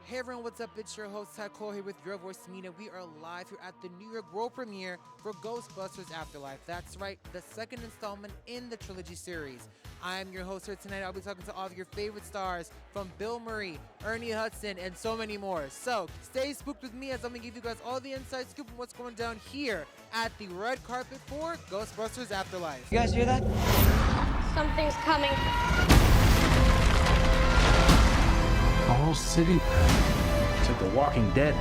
Hey everyone, what's up? It's your host Taco here with your voice Mina. We are live here at the New York world premiere for Ghostbusters Afterlife. That's right, the second installment in the trilogy series. I am your host here tonight. I'll be talking to all of your favorite stars from Bill Murray, Ernie Hudson, and so many more. So stay spooked with me as I'm gonna give you guys all the inside scoop on what's going down here at the red carpet for Ghostbusters Afterlife. You guys hear that? Something's coming. The whole city. It's like The Walking Dead.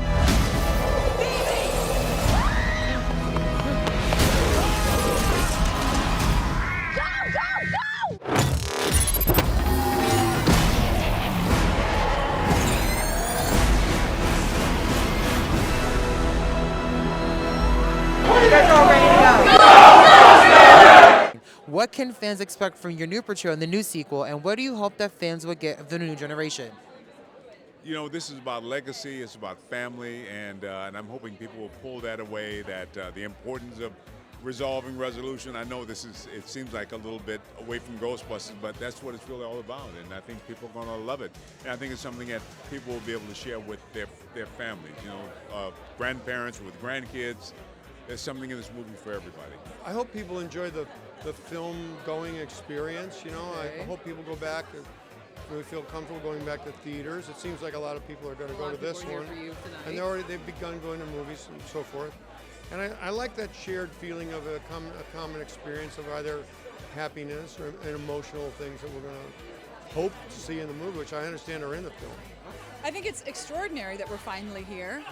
What can fans expect from your new portrayal in the new sequel, and what do you hope that fans will get of the new generation? You know, this is about legacy, it's about family, and I'm hoping people will pull that away, that the importance of resolving resolution. I know it seems like a little bit away from Ghostbusters, but that's what it's really all about, and I think people are going to love it. And I think it's something that people will be able to share with their families, you know, grandparents with grandkids. There's something in this movie for everybody. I hope people enjoy the film-going experience, you know. Okay. I hope people go back and really feel comfortable going back to theaters. It seems like a lot of people are going to go to this one. And they've begun going to movies and so forth. And I like that shared feeling of a common experience of either happiness or and emotional things that we're going to hope to see in the movie, which I understand are in the film. I think it's extraordinary that we're finally here.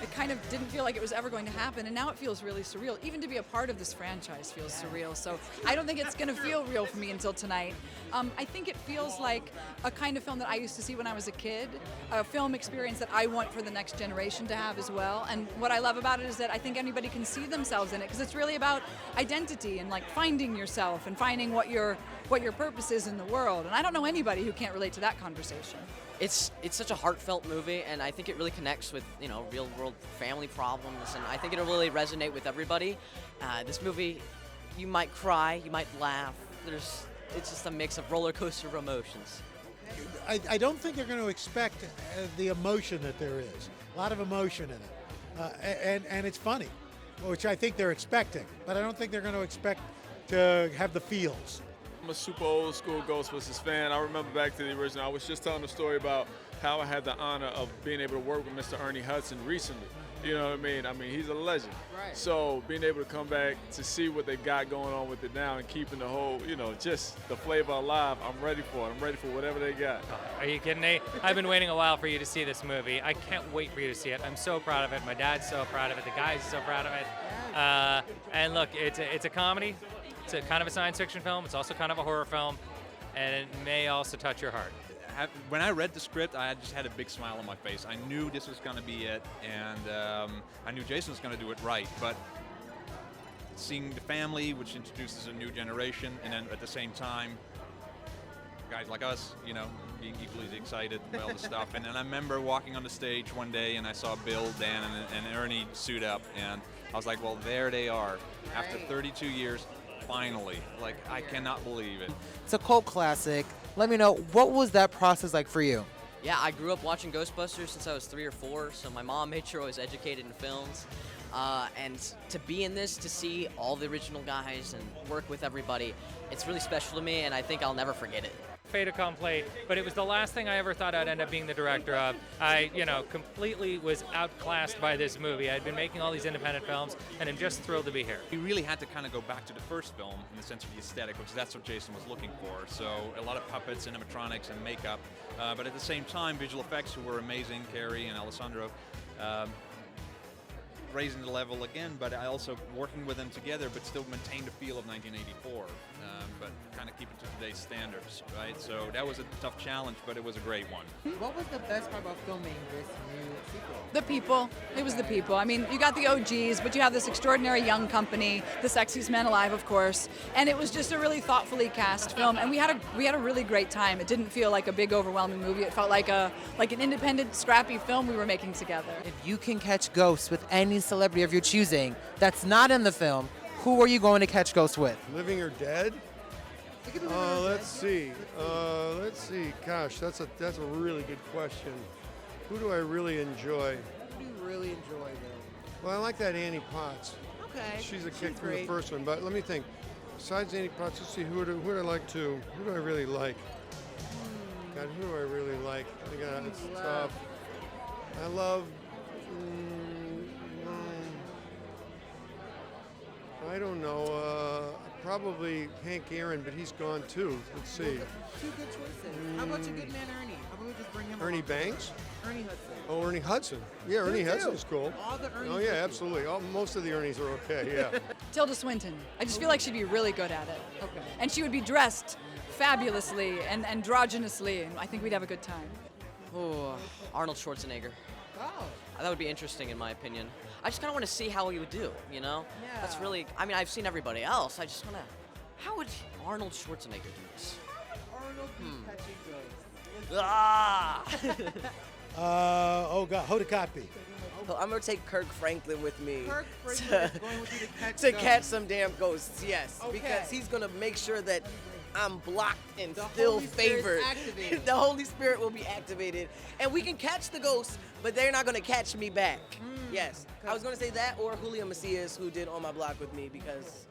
It kind of didn't feel like it was ever going to happen, and now it feels really surreal. Even to be a part of this franchise feels surreal, so I don't think it's going to feel real for me until tonight. I think it feels like a kind of film that I used to see when I was a kid, a film experience that I want for the next generation to have as well. And what I love about it is that I think anybody can see themselves in it, because it's really about identity and like finding yourself and finding what your purpose is in the world. And I don't know anybody who can't relate to that conversation. It's such a heartfelt movie, and I think it really connects with, you know, real world family problems, and I think it'll really resonate with everybody. This movie, you might cry, you might laugh. It's just a mix of roller coaster of emotions. I don't think they're going to expect the emotion that there is. A lot of emotion in it. And it's funny, which I think they're expecting. But I don't think they're going to expect to have the feels. I'm a super old school Ghostbusters fan. I remember back to the original. I was just telling a story about how I had the honor of being able to work with Mr. Ernie Hudson recently. You know what I mean? I mean, he's a legend. Right. So being able to come back to see what they got going on with it now and keeping the whole, you know, just the flavor alive, I'm ready for it. I'm ready for whatever they got. Are you kidding me? I've been waiting a while for you to see this movie. I can't wait for you to see it. I'm so proud of it. My dad's so proud of it. The guys are so proud of it. And look, it's a comedy. It's a kind of a science fiction film. It's also kind of a horror film. And it may also touch your heart. When I read the script, I just had a big smile on my face. I knew this was going to be it, and I knew Jason was going to do it right. But seeing the family, which introduces a new generation, and then at the same time, guys like us, you know, being equally as excited about all the stuff. And then I remember walking on the stage one day, and I saw Bill, Dan, and Ernie suit up, and I was like, well, there they are. After 32 years, finally. Like, I cannot believe it. It's a cult classic. Let me know, what was that process like for you? Yeah, I grew up watching Ghostbusters since I was 3 or 4, so my mom made sure I was educated in films. And to be in this, to see all the original guys and work with everybody, it's really special to me, and I think I'll never forget it. Fait accompli, but it was the last thing I ever thought I'd end up being the director of. I, completely was outclassed by this movie. I'd been making all these independent films, and I'm just thrilled to be here. We really had to kind of go back to the first film in the sense of the aesthetic, which that's what Jason was looking for. So a lot of puppets, animatronics, and makeup, but at the same time, visual effects, who were amazing, Carrie and Alessandro, raising the level again, but I also working with them together, but still maintain the feel of 1984, but kind of keep it to today's standards, right? So that was a tough challenge, but it was a great one. What was the best part about filming this new sequel? The people. It was the people. I mean, you got the OGs, but you have this extraordinary young company, the sexiest men alive, of course, and it was just a really thoughtfully cast film, and we had a really great time. It didn't feel like a big, overwhelming movie. It felt like an independent, scrappy film we were making together. If you can catch ghosts with any celebrity of your choosing that's not in the film, who are you going to catch ghosts with? Living or dead? Let's see. Gosh, that's a really good question. Who do I really enjoy? Who do you really enjoy, though? Well, I like that Annie Potts. Okay. She's a kick from great. the first one. But let me think. Besides Annie Potts, let's see, who do I like too? Who do I really like? God, who do I really like? It's tough. I love... I don't know. Probably Hank Aaron, but he's gone too. Let's see. Two good choices. How about your good man Ernie? How about we just bring him Ernie along? Banks? Ernie Hudson. Oh, Ernie Hudson. Yeah, Ernie too. Hudson's cool. All the Ernies Oh, are yeah, cool. absolutely. Most of the Ernies are okay, yeah. Tilda Swinton. I just feel like she'd be really good at it. Okay. And she would be dressed fabulously and androgynously, and I think we'd have a good time. Oh, Arnold Schwarzenegger. Oh. That would be interesting in my opinion. I just kind of want to see how he would do, you know? Yeah. That's really, I mean, I've seen everybody else. I just want to, how would Arnold Schwarzenegger do this? Arnold be catching ghosts. Ah! Oh God, Hodakapi. So I'm gonna take Kirk Franklin with me Kirk Franklin is going with you to catch to ghosts. catch some damn ghosts. Yes, Okay. because he's gonna make sure that I'm blocked and The still Holy Spirit's favored. activated. The Holy Spirit will be activated, and we can catch the ghosts, but they're not gonna catch me back. Yes, I was gonna say that or Julio Macias, who did On My Block with me, because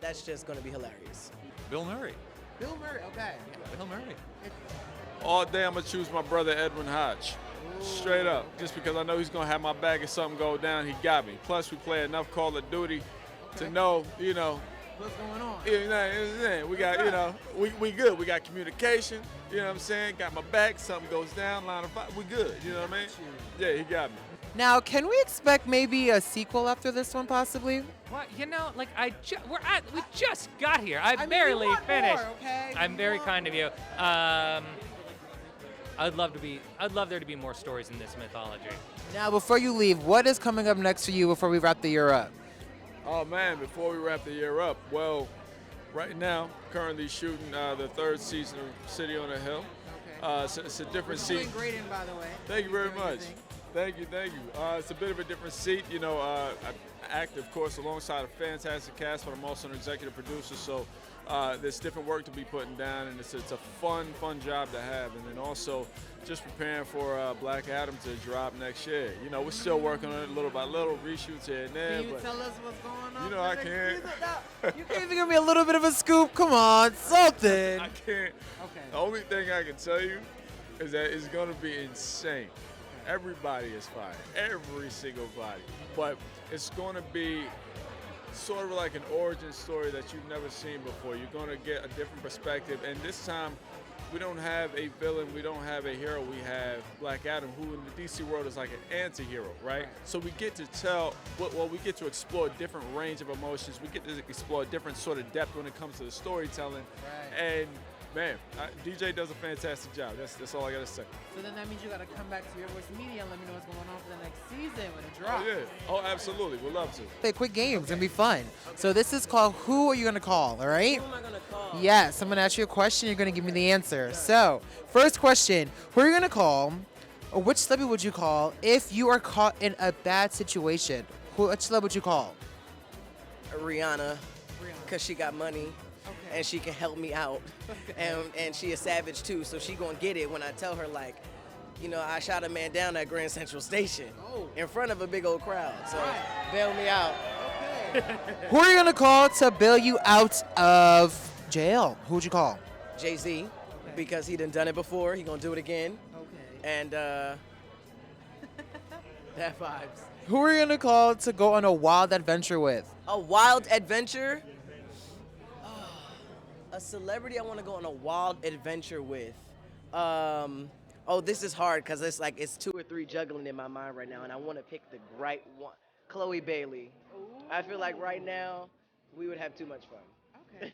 that's just gonna be hilarious. Bill Murray. Bill Murray, okay. Bill Murray. All day I'm gonna choose my brother Edwin Hodge. Straight up. Just because I know he's gonna have my back if something go down, he got me. Plus we play enough Call of Duty to know, you know, What's going on? you know, we got, you know, we good. We got communication, you know what I'm saying? Got my back, something goes down, line of fire, we good, you know what I mean? Yeah, he got me. Now, can we expect maybe a sequel after this one, possibly? Well, you know, like we just got here. I mean, barely you want finished. more, okay? I'm You very want kind of you. I'd love there to be more stories in this mythology. Now, before you leave, what is coming up next for you before we wrap the year up? Oh man, before we wrap the year up, well, right now, currently shooting the third season of City on a Hill. It's a different seat. Doing great in, by the way. Thank you very much. Thank you. It's a bit of a different seat. You know, I act, of course, alongside a fantastic cast, but I'm also an executive producer, so there's different work to be putting down, and it's a fun job to have. And then also just preparing for Black Adam to drop next year. You know, we're still working on it little by little, reshoots here and there. Can you but tell us what's going on? you know, I for the can't. next season? You can't even give me a little bit of a scoop. Come on, something. I can't. Okay. The only thing I can tell you is that it's going to be insane. Everybody is fine, every single body. But it's going to be sort of like an origin story that you've never seen before. You're going to get a different perspective. And this time, we don't have a villain, we don't have a hero, we have Black Adam, who in the DC world is like an anti-hero, right? So we get to we get to explore a different range of emotions. We get to explore a different sort of depth when it comes to the storytelling. Right. And man, DJ does a fantastic job. That's all I gotta say. So then that means you got to come back to Your Voice Media and let me know what's going on for the next season when it Oh drops. yeah. Oh, absolutely. We'd love to. Play quick games and be fun. So this is called Who Are You Gonna Call? All right? Who am I gonna call? Yes, I'm gonna ask you a question. You're gonna give me the answer. So first question: Who are you gonna call? Or which celebrity would you call if you are caught in a bad situation? Which celebrity would you call? Rihanna, because she got money. And she can help me out, and she a savage too, so she gonna get it when I tell her, like, you know, I shot a man down at Grand Central Station in front of a big old crowd, so bail me out. Who are you gonna call to bail you out of jail? Who would you call? Jay-Z, because he done it before, he gonna do it again. And that vibes. Who are you gonna call to go on a wild adventure with? A wild adventure? A celebrity I want to go on a wild adventure with. Oh, this is hard because it's two or three juggling in my mind right now, and I want to pick the right one. Chloe Bailey. I feel like right now we would have too much fun. Okay.